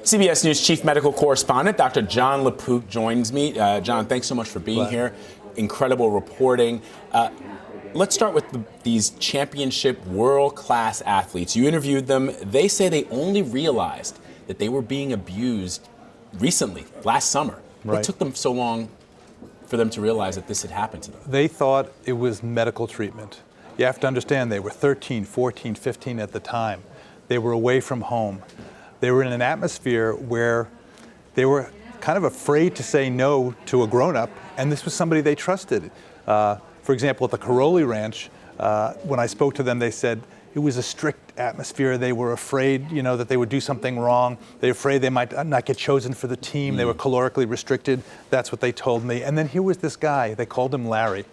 CBS News Chief Medical Correspondent Dr. John LaPook joins me. John, thanks so much for being here. Incredible reporting. Let's start with these championship world-class athletes. You interviewed them. They say they only realized that they were being abused recently, last summer. What took them so long for them to realize that this had happened to them? They thought it was medical treatment. You have to understand, they were 13, 14, 15 at the time. They were away from home. They were in an atmosphere where they were kind of afraid to say no to a grown-up, and this was somebody they trusted. For example, at the Karolyi Ranch, when I spoke to them, they said it was a strict atmosphere. They were afraid, that they would do something wrong. They were afraid they might not get chosen for the team. They were calorically restricted. That's what they told me. And then here was this guy. They called him Larry.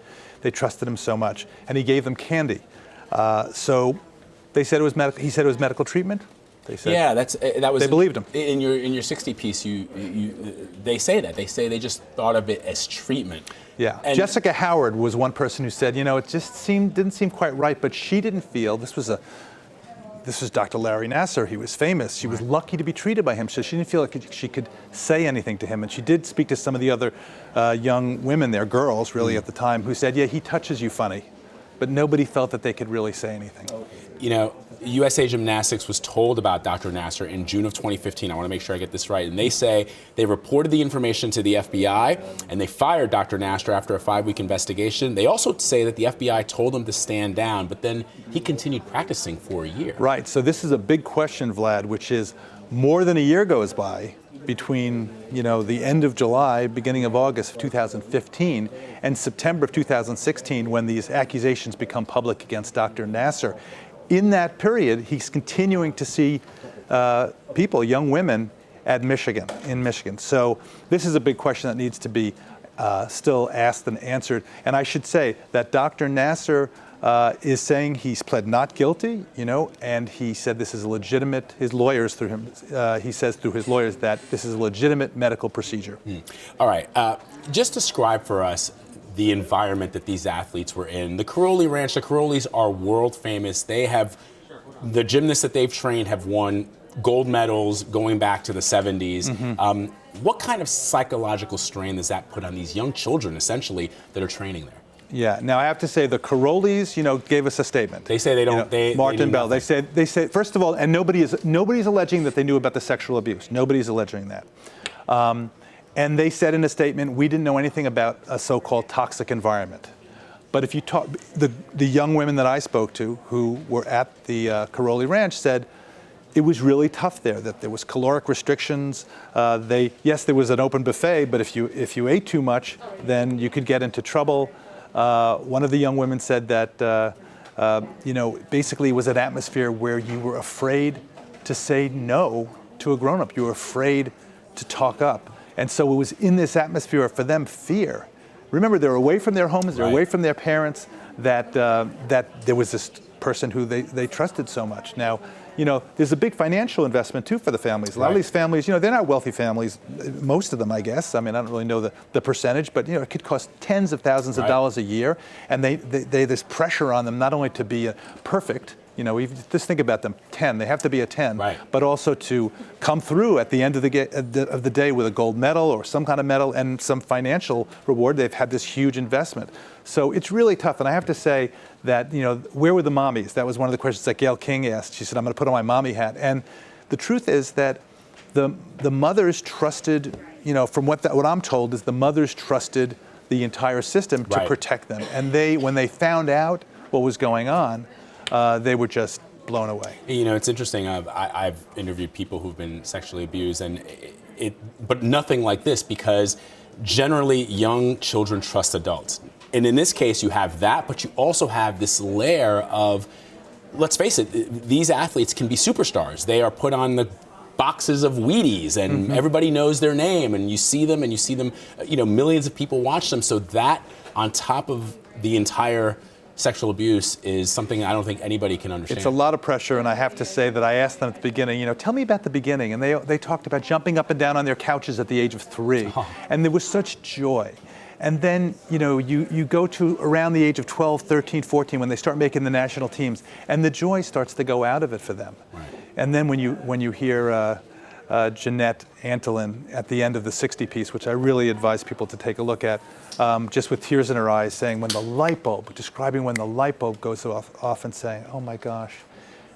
They trusted him so much, and he gave them candy. So they said it was he said it was medical treatment. They said, yeah, that was. They believed him. In your 60 piece, they say that. They say they just thought of it as treatment. Yeah. And Jessica Howard was one person who said, it just didn't seem quite right, but she didn't feel this was Dr. Larry Nassar. He was famous. She was lucky to be treated by him, so she didn't feel like she could say anything to him. And she did speak to some of the other young women there, girls really at the time, who said, yeah, he touches you funny. But nobody felt that they could really say anything. USA Gymnastics was told about Dr. Nassar in June of 2015. I want to make sure I get this right. And they say they reported the information to the FBI, and they fired Dr. Nassar after a 5-week investigation. They also say that the FBI told him to stand down, but then he continued practicing for a year. Right. So this is a big question, Vlad, which is more than a year goes by between the end of July, beginning of August of 2015, and September of 2016, when these accusations become public against Dr. Nassar. In that period, he's continuing to see people, young women, in Michigan. So this is a big question that needs to be still asked and answered. And I should say that Dr. Nassar is saying he's pled not guilty, and he said this is a legitimate, he says through his lawyers that this is a legitimate medical procedure. All right, just describe for us the environment that these athletes were in. The Karolyi Ranch, the Karolyis are world famous. The gymnasts that they've trained have won gold medals going back to the 70s. What kind of psychological strain does that put on these young children, essentially, that are training there? Yeah. Now I have to say the Karolyis, gave us a statement. They say they don't. Martin Bell. They say first of all, and nobody's alleging that they knew about the sexual abuse. Nobody's alleging that. And they said in a statement, we didn't know anything about a so-called toxic environment. But if you talk, the young women that I spoke to who were at the Karolyi Ranch said it was really tough there, that there was caloric restrictions. Yes, there was an open buffet, but if you ate too much, then you could get into trouble. One of the young women said that, basically it was an atmosphere where you were afraid to say no to a grown-up. You were afraid to talk up. And so it was in this atmosphere for them, fear. Remember, they're away from their homes, they're away from their parents, that there was this person who they trusted so much. Now, there's a big financial investment too for the families. A lot of these families, they're not wealthy families, most of them, I guess. I mean, I don't really know the percentage, but it could cost tens of thousands of dollars a year, and they there's pressure on them not only to be perfect. Just think about them, 10. They have to be a 10, but also to come through at the end of the day with a gold medal or some kind of medal and some financial reward. They've had this huge investment. So it's really tough. And I have to say that, where were the mommies? That was one of the questions that Gayle King asked. She said, I'm going to put on my mommy hat. And the truth is that the mothers trusted, from what I'm told, is the mothers trusted the entire system to protect them. And when they found out what was going on, they were just blown away. It's interesting. I've interviewed people who've been sexually abused, but nothing like this, because generally young children trust adults. And in this case, you have that, but you also have this layer of, let's face it, these athletes can be superstars. They are put on the boxes of Wheaties, and everybody knows their name, and you see them, millions of people watch them. So that, on top of the entire sexual abuse, is something I don't think anybody can understand. It's a lot of pressure, and I have to say that I asked them at the beginning, tell me about the beginning, and they talked about jumping up and down on their couches at the age of 3, and there was such joy. And then, you go to around the age of 12, 13, 14, when they start making the national teams, and the joy starts to go out of it for them. And then when you hear Jeanette Antolin at the end of the 60 piece, which I really advise people to take a look at, just with tears in her eyes, saying when the light bulb, describing when the light bulb goes off and saying, oh my gosh.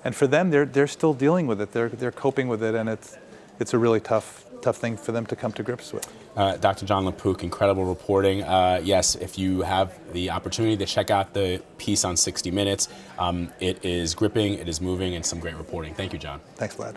And for them, they're still dealing with it. They're coping with it, and it's a really tough thing for them to come to grips with. Dr. John LaPook, incredible reporting. Yes, if you have the opportunity to check out the piece on 60 Minutes, it is gripping, it is moving, and some great reporting. Thank you, John. Thanks, Vlad.